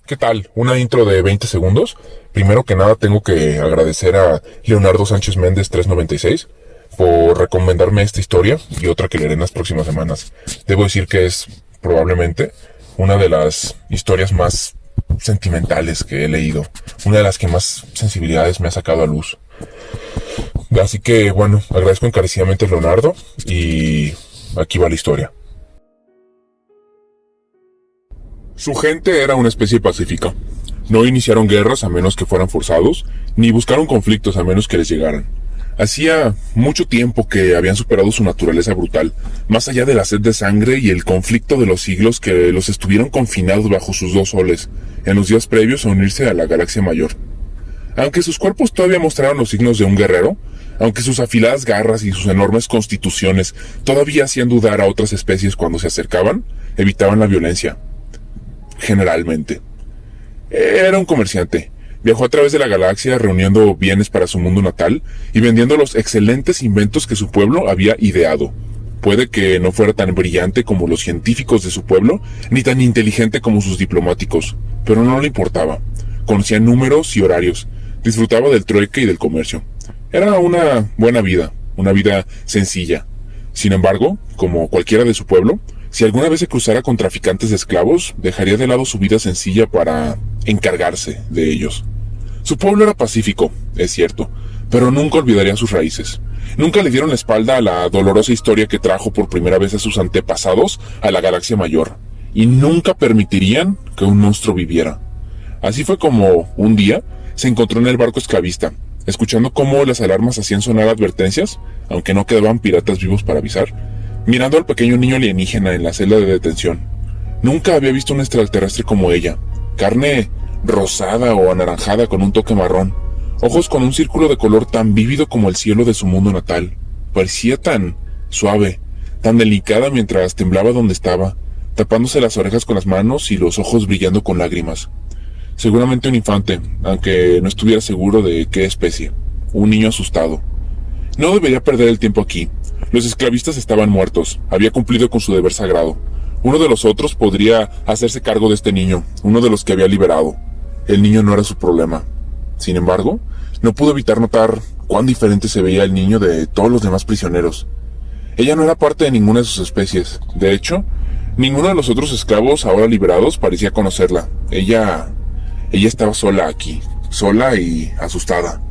¿Qué tal? Una intro de 20 segundos. Primero que nada tengo que agradecer a Leonardo Sánchez Méndez 396 por recomendarme esta historia y otra que leeré en las próximas semanas. Debo decir que es probablemente una de las historias más sentimentales que he leído. Una de las que más sensibilidades me ha sacado a luz. Así que bueno, agradezco encarecidamente a Leonardo y aquí va la historia. Su gente era una especie pacífica. No iniciaron guerras a menos que fueran forzados, ni buscaron conflictos a menos que les llegaran. Hacía mucho tiempo que habían superado su naturaleza brutal, más allá de la sed de sangre y el conflicto de los siglos que los estuvieron confinados bajo sus dos soles, en los días previos a unirse a la galaxia mayor. Aunque sus cuerpos todavía mostraban los signos de un guerrero, aunque sus afiladas garras y sus enormes constituciones todavía hacían dudar a otras especies cuando se acercaban, evitaban la violencia. Generalmente. Era un comerciante. Viajó a través de la galaxia reuniendo bienes para su mundo natal y vendiendo los excelentes inventos que su pueblo había ideado. Puede que no fuera tan brillante como los científicos de su pueblo, ni tan inteligente como sus diplomáticos, pero no le importaba. Conocía números y horarios, disfrutaba del trueque y del comercio. Era una buena vida, una vida sencilla. Sin embargo, como cualquiera de su pueblo, si alguna vez se cruzara con traficantes de esclavos, dejaría de lado su vida sencilla para encargarse de ellos. Su pueblo era pacífico, es cierto, pero nunca olvidaría sus raíces. Nunca le dieron la espalda a la dolorosa historia que trajo por primera vez a sus antepasados a la galaxia mayor, y nunca permitirían que un monstruo viviera. Así fue como, un día, se encontró en el barco esclavista, escuchando cómo las alarmas hacían sonar advertencias, aunque no quedaban piratas vivos para avisar, mirando al pequeño niño alienígena en la celda de detención. Nunca había visto un extraterrestre como ella. Carne rosada o anaranjada con un toque marrón. Ojos con un círculo de color tan vívido como el cielo de su mundo natal. Parecía tan suave, tan delicada mientras temblaba donde estaba, tapándose las orejas con las manos y los ojos brillando con lágrimas. Seguramente un infante, aunque no estuviera seguro de qué especie. Un niño asustado. No debería perder el tiempo aquí. Los esclavistas estaban muertos, había cumplido con su deber sagrado. Uno de los otros podría hacerse cargo de este niño, uno de los que había liberado. El niño no era su problema. Sin embargo, no pudo evitar notar cuán diferente se veía el niño de todos los demás prisioneros. Ella no era parte de ninguna de sus especies. De hecho, ninguno de los otros esclavos ahora liberados parecía conocerla. Ella estaba sola aquí, sola y asustada.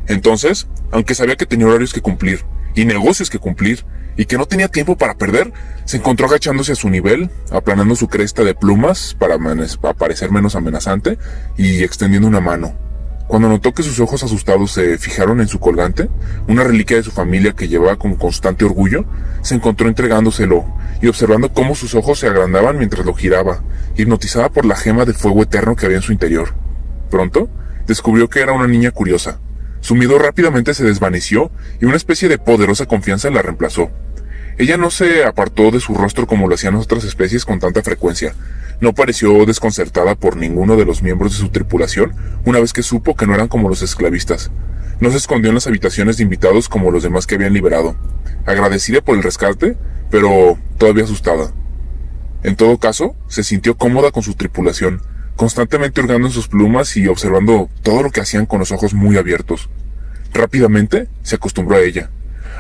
Entonces, aunque sabía que tenía horarios que cumplir, y negocios que cumplir, y que no tenía tiempo para perder, se encontró agachándose a su nivel, aplanando su cresta de plumas para parecer menos amenazante, y extendiendo una mano. Cuando notó que sus ojos asustados se fijaron en su colgante, una reliquia de su familia que llevaba con constante orgullo, se encontró entregándoselo, y observando cómo sus ojos se agrandaban mientras lo giraba, hipnotizada por la gema de fuego eterno que había en su interior. Pronto, descubrió que era una niña curiosa. Su miedo rápidamente se desvaneció y una especie de poderosa confianza la reemplazó. Ella no se apartó de su rostro como lo hacían otras especies con tanta frecuencia. No pareció desconcertada por ninguno de los miembros de su tripulación una vez que supo que no eran como los esclavistas. No se escondió en las habitaciones de invitados como los demás que habían liberado. Agradecida por el rescate, pero todavía asustada. En todo caso, se sintió cómoda con su tripulación, constantemente hurgando en sus plumas y observando todo lo que hacían con los ojos muy abiertos. Rápidamente se acostumbró a ella,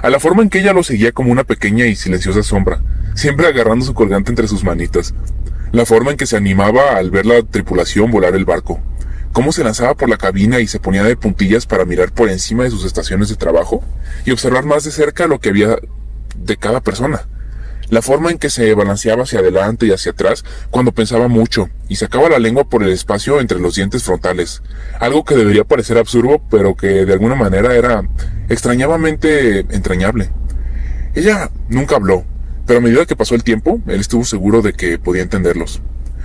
a la forma en que ella lo seguía como una pequeña y silenciosa sombra, siempre agarrando su colgante entre sus manitas, la forma en que se animaba al ver la tripulación volar el barco, cómo se lanzaba por la cabina y se ponía de puntillas para mirar por encima de sus estaciones de trabajo y observar más de cerca lo que había de cada persona. La forma en que se balanceaba hacia adelante y hacia atrás cuando pensaba mucho y sacaba la lengua por el espacio entre los dientes frontales. Algo que debería parecer absurdo, pero que de alguna manera era extrañamente entrañable. Ella nunca habló, pero a medida que pasó el tiempo, él estuvo seguro de que podía entenderlos.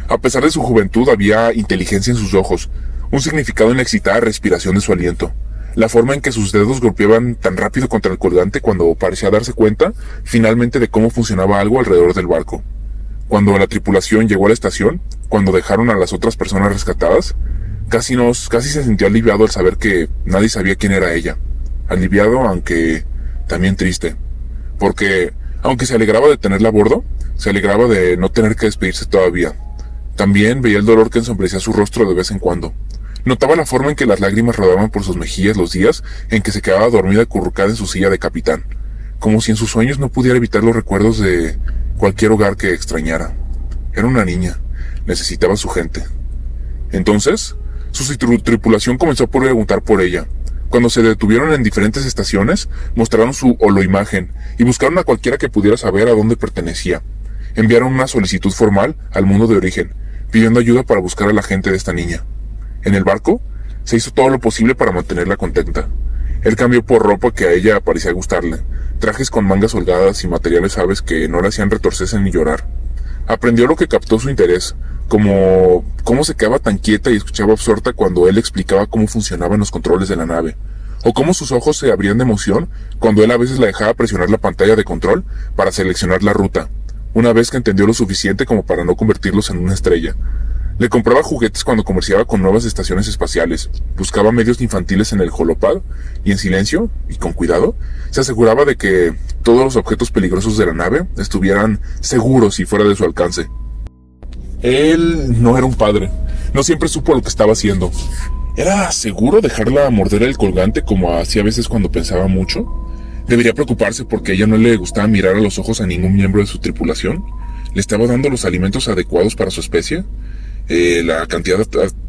A pesar de su juventud, había inteligencia en sus ojos, un significado en la excitada respiración de su aliento. La forma en que sus dedos golpeaban tan rápido contra el colgante cuando parecía darse cuenta, finalmente, de cómo funcionaba algo alrededor del barco. Cuando la tripulación llegó a la estación, cuando dejaron a las otras personas rescatadas, casi se sintió aliviado al saber que nadie sabía quién era ella. Aliviado, aunque también triste. Porque, aunque se alegraba de tenerla a bordo, se alegraba de no tener que despedirse todavía. También veía el dolor que ensombrecía su rostro de vez en cuando. Notaba la forma en que las lágrimas rodaban por sus mejillas los días en que se quedaba dormida acurrucada en su silla de capitán, como si en sus sueños no pudiera evitar los recuerdos de cualquier hogar que extrañara. Era una niña, necesitaba a su gente. Entonces, su tripulación comenzó a preguntar por ella. Cuando se detuvieron en diferentes estaciones, mostraron su holoimagen y buscaron a cualquiera que pudiera saber a dónde pertenecía. Enviaron una solicitud formal al mundo de origen, pidiendo ayuda para buscar a la gente de esta niña. En el barco, se hizo todo lo posible para mantenerla contenta. Él cambió por ropa que a ella parecía gustarle, trajes con mangas holgadas y materiales suaves que no le hacían retorcerse ni llorar. Aprendió lo que captó su interés, como cómo se quedaba tan quieta y escuchaba absorta cuando él explicaba cómo funcionaban los controles de la nave, o cómo sus ojos se abrían de emoción cuando él a veces la dejaba presionar la pantalla de control para seleccionar la ruta, una vez que entendió lo suficiente como para no convertirlos en una estrella. Le compraba juguetes cuando comerciaba con nuevas estaciones espaciales, buscaba medios infantiles en el holopad, y en silencio, y con cuidado, se aseguraba de que todos los objetos peligrosos de la nave estuvieran seguros y fuera de su alcance. Él no era un padre, no siempre supo lo que estaba haciendo. ¿Era seguro dejarla morder el colgante como hacía a veces cuando pensaba mucho? ¿Debería preocuparse porque a ella no le gustaba mirar a los ojos a ningún miembro de su tripulación? ¿Le estaba dando los alimentos adecuados para su especie? ¿La cantidad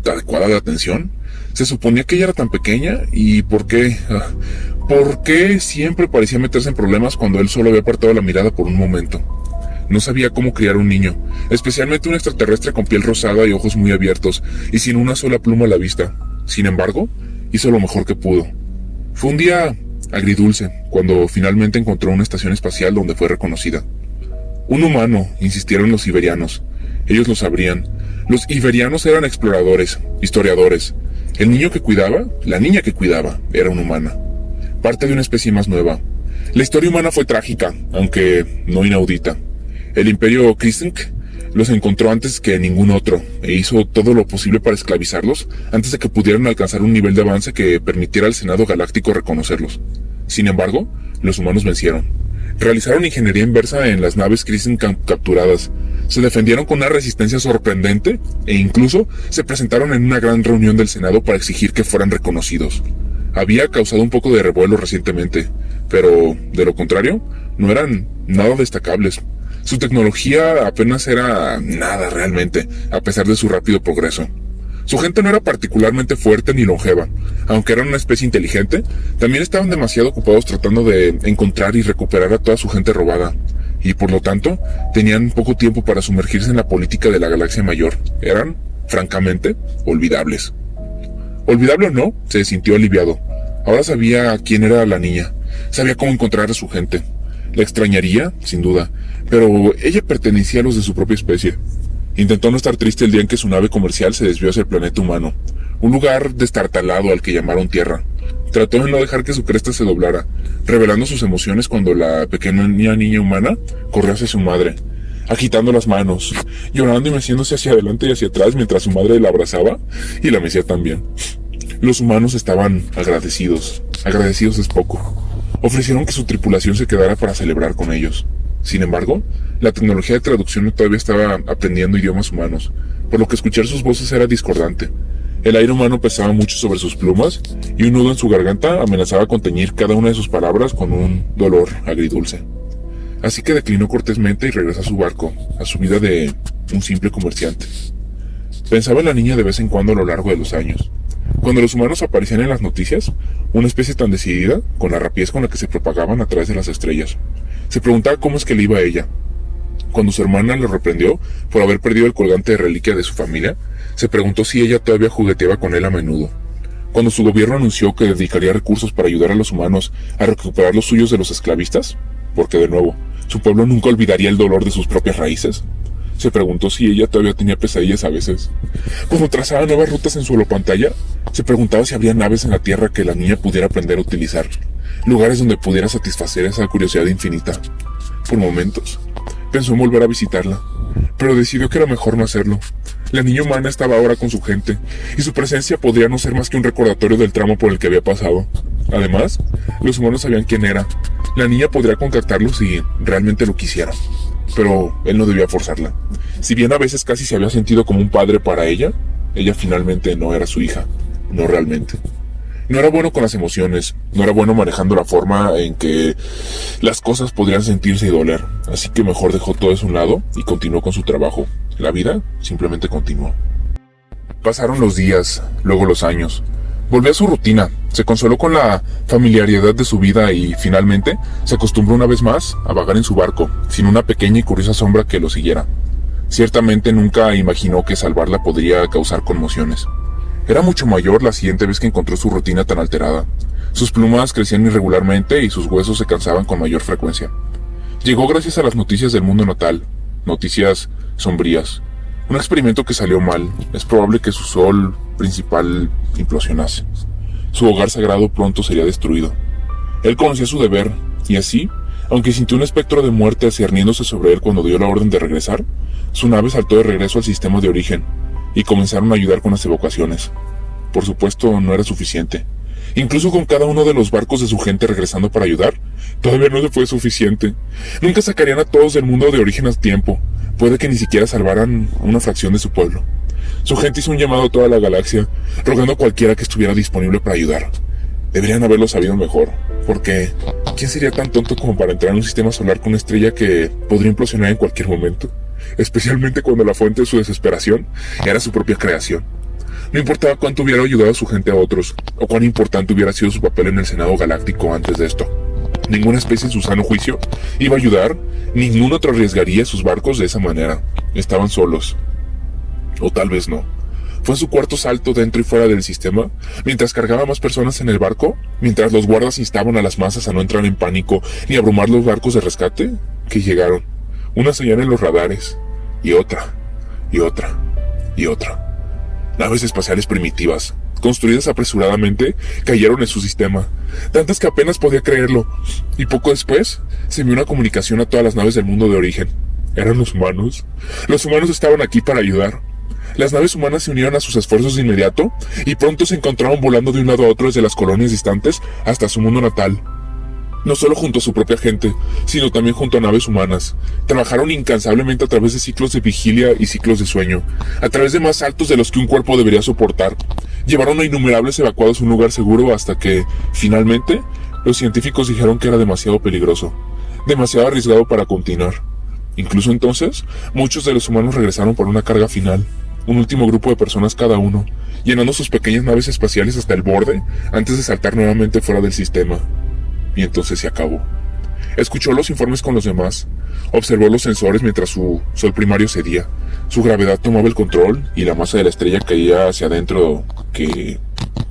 adecuada de atención? Se suponía que ella era tan pequeña, ¿y por qué? ¿Por qué siempre parecía meterse en problemas cuando él solo había apartado la mirada por un momento? No sabía cómo criar un niño, especialmente un extraterrestre con piel rosada y ojos muy abiertos, y sin una sola pluma a la vista. Sin embargo, hizo lo mejor que pudo. Fue un día agridulce, cuando finalmente encontró una estación espacial donde fue reconocida. Un humano, insistieron los iberianos. Ellos lo sabrían. Los iberianos eran exploradores, historiadores. El niño que cuidaba, la niña que cuidaba, era una humana. Parte de una especie más nueva. La historia humana fue trágica, aunque no inaudita. El Imperio Krisenk los encontró antes que ningún otro, e hizo todo lo posible para esclavizarlos antes de que pudieran alcanzar un nivel de avance que permitiera al Senado Galáctico reconocerlos. Sin embargo, los humanos vencieron. Realizaron ingeniería inversa en las naves Krisenk capturadas, se defendieron con una resistencia sorprendente, e incluso se presentaron en una gran reunión del Senado para exigir que fueran reconocidos. Había causado un poco de revuelo recientemente, pero, de lo contrario, no eran nada destacables. Su tecnología apenas era nada realmente, a pesar de su rápido progreso. Su gente no era particularmente fuerte ni longeva. Aunque eran una especie inteligente, también estaban demasiado ocupados tratando de encontrar y recuperar a toda su gente robada. Y por lo tanto, tenían poco tiempo para sumergirse en la política de la galaxia mayor. Eran, francamente, olvidables. Olvidable o no, se sintió aliviado. Ahora sabía quién era la niña. Sabía cómo encontrar a su gente. La extrañaría, sin duda, pero ella pertenecía a los de su propia especie. Intentó no estar triste el día en que su nave comercial se desvió hacia el planeta humano, un lugar destartalado al que llamaron Tierra. Trató de no dejar que su cresta se doblara, revelando sus emociones cuando la pequeña niña humana corrió hacia su madre, agitando las manos, llorando y meciéndose hacia adelante y hacia atrás mientras su madre la abrazaba y la mecía también. Los humanos estaban agradecidos. Agradecidos es poco. Ofrecieron que su tripulación se quedara para celebrar con ellos. Sin embargo, la tecnología de traducción todavía estaba aprendiendo idiomas humanos, por lo que escuchar sus voces era discordante. El aire humano pesaba mucho sobre sus plumas, y un nudo en su garganta amenazaba con teñir cada una de sus palabras con un dolor agridulce. Así que declinó cortésmente y regresó a su barco, a su vida de un simple comerciante. Pensaba en la niña de vez en cuando a lo largo de los años. Cuando los humanos aparecían en las noticias, una especie tan decidida, con la rapidez con la que se propagaban a través de las estrellas, se preguntaba cómo es que le iba a ella. Cuando su hermana lo reprendió por haber perdido el colgante de reliquia de su familia, se preguntó si ella todavía jugueteaba con él a menudo. Cuando su gobierno anunció que dedicaría recursos para ayudar a los humanos a recuperar los suyos de los esclavistas, porque de nuevo, su pueblo nunca olvidaría el dolor de sus propias raíces, se preguntó si ella todavía tenía pesadillas a veces. Cuando trazaba nuevas rutas en su holopantalla, se preguntaba si habría naves en la Tierra que la niña pudiera aprender a utilizar, lugares donde pudiera satisfacer esa curiosidad infinita. Por momentos, pensó en volver a visitarla, pero decidió que era mejor no hacerlo. La niña humana estaba ahora con su gente, y su presencia podría no ser más que un recordatorio del tramo por el que había pasado. Además, los humanos sabían quién era. La niña podría contactarlo si realmente lo quisiera. pero él no debía forzarla. Si bien a veces casi se había sentido como un padre para ella finalmente no era su hija, no realmente. No era bueno con las emociones, no era bueno manejando la forma en que las cosas podrían sentirse y doler, así que mejor dejó todo eso a un lado y continuó con su trabajo. La vida simplemente continuó. Pasaron los días, luego los años. Volvió a su rutina, se consoló con la familiaridad de su vida y finalmente se acostumbró una vez más a vagar en su barco, sin una pequeña y curiosa sombra que lo siguiera. Ciertamente nunca imaginó que salvarla podría causar conmociones. Era mucho mayor la siguiente vez que encontró su rutina tan alterada. Sus plumas crecían irregularmente y sus huesos se cansaban con mayor frecuencia. Llegó gracias a las noticias del mundo natal, noticias sombrías. Un experimento que salió mal. Es probable que su sol principal implosionase. Su hogar sagrado pronto sería destruido. Él conocía su deber, y así, aunque sintió un espectro de muerte cerniéndose sobre él cuando dio la orden de regresar, su nave saltó de regreso al sistema de origen, y comenzaron a ayudar con las evacuaciones. Por supuesto, no era suficiente. Incluso con cada uno de los barcos de su gente regresando para ayudar, todavía no se fue suficiente. Nunca sacarían a todos del mundo de origen a tiempo. Puede que ni siquiera salvaran una fracción de su pueblo. Su gente hizo un llamado a toda la galaxia, rogando a cualquiera que estuviera disponible para ayudar. Deberían haberlo sabido mejor, porque ¿quién sería tan tonto como para entrar en un sistema solar con una estrella que podría implosionar en cualquier momento? Especialmente cuando la fuente de su desesperación era su propia creación. No importaba cuánto hubiera ayudado a su gente a otros, o cuán importante hubiera sido su papel en el Senado Galáctico antes de esto. Ninguna especie en su sano juicio iba a ayudar, ningún otro arriesgaría sus barcos de esa manera. Estaban solos. O tal vez no. Fue su cuarto salto dentro y fuera del sistema, mientras cargaba más personas en el barco, mientras los guardas instaban a las masas a no entrar en pánico ni abrumar los barcos de rescate, que llegaron. Una señal en los radares, y otra, y otra, y otra. Naves espaciales primitivas, construidas apresuradamente, cayeron en su sistema, tantas que apenas podía creerlo, y poco después se envió una comunicación a todas las naves del mundo de origen. Eran los humanos. Los humanos estaban aquí para ayudar. Las naves humanas se unieron a sus esfuerzos de inmediato, y pronto se encontraron volando de un lado a otro desde las colonias distantes hasta su mundo natal. No solo junto a su propia gente, sino también junto a naves humanas. Trabajaron incansablemente a través de ciclos de vigilia y ciclos de sueño, a través de más saltos de los que un cuerpo debería soportar. Llevaron a innumerables evacuados a un lugar seguro hasta que, finalmente, los científicos dijeron que era demasiado peligroso, demasiado arriesgado para continuar. Incluso entonces, muchos de los humanos regresaron por una carga final, un último grupo de personas cada uno, llenando sus pequeñas naves espaciales hasta el borde antes de saltar nuevamente fuera del sistema. Y entonces se acabó. Escuchó los informes con los demás, observó los sensores mientras su sol primario cedía. Su gravedad tomaba el control y la masa de la estrella caía hacia adentro, que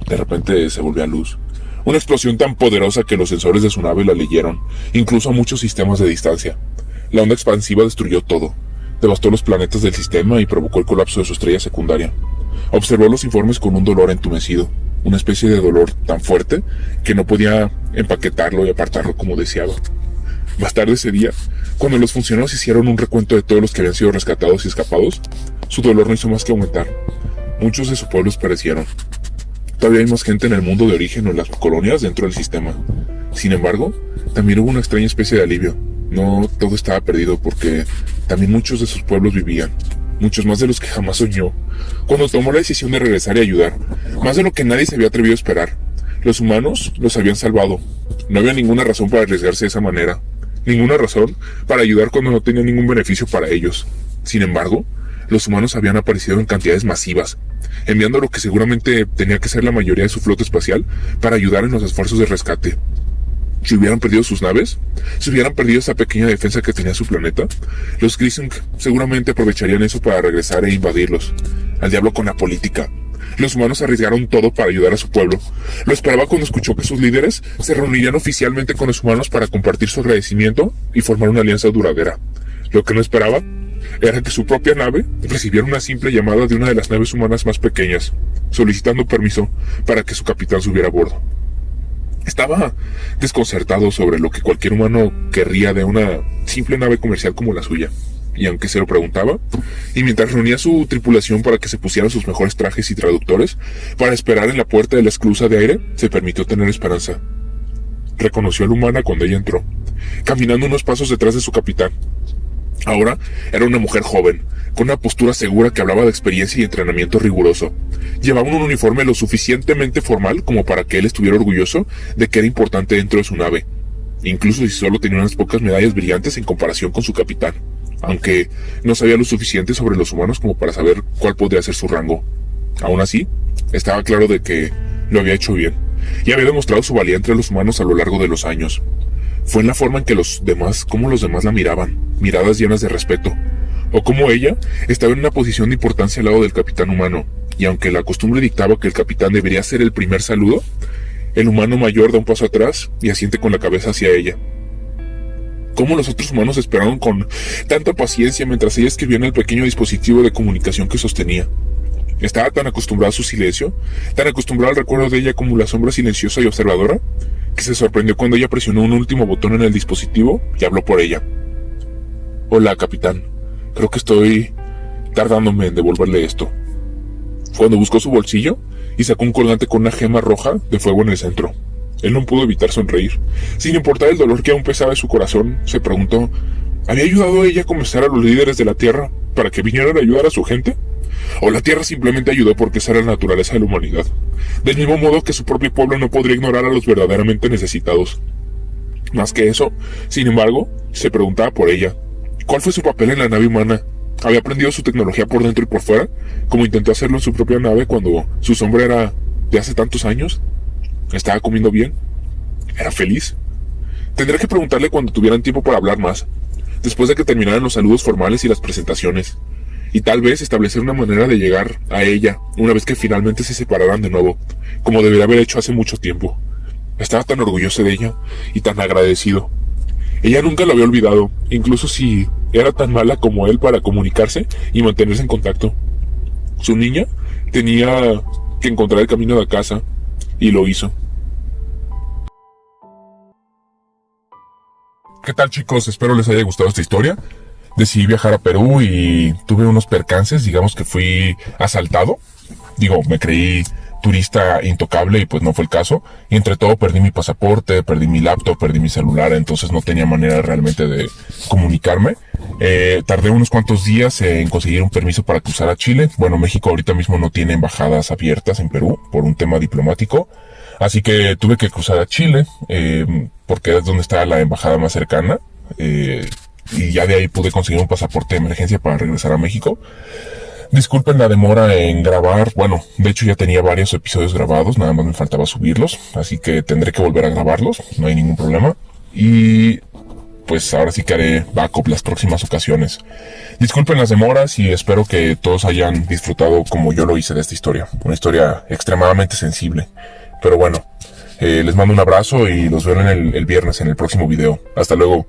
de repente se volvía luz. Una explosión tan poderosa que los sensores de su nave la leyeron, incluso a muchos sistemas de distancia. La onda expansiva destruyó todo, devastó los planetas del sistema y provocó el colapso de su estrella secundaria. Observó los informes con un dolor entumecido, una especie de dolor tan fuerte que no podía empaquetarlo y apartarlo como deseaba. Más tarde ese día, cuando los funcionarios hicieron un recuento de todos los que habían sido rescatados y escapados, su dolor no hizo más que aumentar. Muchos de sus pueblos perecieron. Todavía hay más gente en el mundo de origen o en las colonias dentro del sistema. Sin embargo, también hubo una extraña especie de alivio. No todo estaba perdido porque también muchos de sus pueblos vivían. Muchos más de los que jamás soñó, cuando tomó la decisión de regresar y ayudar, más de lo que nadie se había atrevido a esperar. Los humanos los habían salvado. No había ninguna razón para arriesgarse de esa manera, ninguna razón para ayudar cuando no tenía ningún beneficio para ellos. Sin embargo, los humanos habían aparecido en cantidades masivas, enviando lo que seguramente tenía que ser la mayoría de su flota espacial para ayudar en los esfuerzos de rescate. Si hubieran perdido sus naves, si hubieran perdido esa pequeña defensa que tenía su planeta, los Grisung seguramente aprovecharían eso para regresar e invadirlos. Al diablo con la política. Los humanos arriesgaron todo para ayudar a su pueblo. Lo esperaba cuando escuchó que sus líderes se reunirían oficialmente con los humanos para compartir su agradecimiento y formar una alianza duradera. Lo que no esperaba era que su propia nave recibiera una simple llamada de una de las naves humanas más pequeñas, solicitando permiso para que su capitán subiera a bordo. Estaba desconcertado sobre lo que cualquier humano querría de una simple nave comercial como la suya, y aunque se lo preguntaba, y mientras reunía su tripulación para que se pusieran sus mejores trajes y traductores, para esperar en la puerta de la esclusa de aire, se permitió tener esperanza. Reconoció a la humana cuando ella entró, caminando unos pasos detrás de su capitán. Ahora era una mujer joven, con una postura segura que hablaba de experiencia y entrenamiento riguroso. Llevaba un uniforme lo suficientemente formal como para que él estuviera orgulloso de que era importante dentro de su nave, incluso si solo tenía unas pocas medallas brillantes en comparación con su capitán, aunque no sabía lo suficiente sobre los humanos como para saber cuál podría ser su rango. Aún así, estaba claro de que lo había hecho bien, y había demostrado su valía entre los humanos a lo largo de los años. Fue en la forma en que cómo los demás la miraban, miradas llenas de respeto, o cómo ella estaba en una posición de importancia al lado del capitán humano, y aunque la costumbre dictaba que el capitán debería hacer el primer saludo, el humano mayor da un paso atrás y asiente con la cabeza hacia ella. Cómo los otros humanos esperaron con tanta paciencia mientras ella escribía en el pequeño dispositivo de comunicación que sostenía. Estaba tan acostumbrada a su silencio, tan acostumbrada al recuerdo de ella como la sombra silenciosa y observadora, que se sorprendió cuando ella presionó un último botón en el dispositivo y habló por ella. Hola, capitán. Creo que estoy tardándome en devolverle esto. Cuando buscó su bolsillo y sacó un colgante con una gema roja de fuego en el centro. Él no pudo evitar sonreír. Sin importar el dolor que aún pesaba en su corazón, se preguntó, ¿había ayudado ella a convencer a los líderes de la Tierra para que vinieran a ayudar a su gente? ¿O la Tierra simplemente ayudó porque esa era la naturaleza de la humanidad? Del mismo modo que su propio pueblo no podría ignorar a los verdaderamente necesitados. Más que eso, sin embargo, se preguntaba por ella. ¿Cuál fue su papel en la nave humana? ¿Había aprendido su tecnología por dentro y por fuera, como intentó hacerlo en su propia nave cuando su sombra era de hace tantos años? ¿Estaba comiendo bien? ¿Era feliz? Tendré que preguntarle cuando tuvieran tiempo para hablar más, después de que terminaran los saludos formales y las presentaciones, y tal vez establecer una manera de llegar a ella una vez que finalmente se separaran de nuevo, como debería haber hecho hace mucho tiempo. Estaba tan orgulloso de ella y tan agradecido. Ella nunca lo había olvidado, incluso si era tan mala como él para comunicarse y mantenerse en contacto. Su niña tenía que encontrar el camino de casa, y lo hizo. ¿Qué tal, chicos? Espero les haya gustado esta historia. Decidí viajar a Perú y tuve unos percances, digamos que fui asaltado. Me creí turista intocable y pues no fue el caso. Y entre todo perdí mi pasaporte, perdí mi laptop, perdí mi celular, entonces no tenía manera realmente de comunicarme. Tardé unos cuantos días en conseguir un permiso para cruzar a Chile. Bueno, México ahorita mismo no tiene embajadas abiertas en Perú por un tema diplomático. Así que tuve que cruzar a Chile, porque es donde está la embajada más cercana. Y ya de ahí pude conseguir un pasaporte de emergencia para regresar a México. Disculpen la demora en grabar, bueno, de hecho ya tenía varios episodios grabados, nada más me faltaba subirlos, así que tendré que volver a grabarlos, no hay ningún problema. Y pues ahora sí que haré backup las próximas ocasiones. Disculpen las demoras y espero que todos hayan disfrutado como yo lo hice de esta historia, una historia extremadamente sensible. Pero bueno, les mando un abrazo y los veo el viernes en el próximo video. Hasta luego.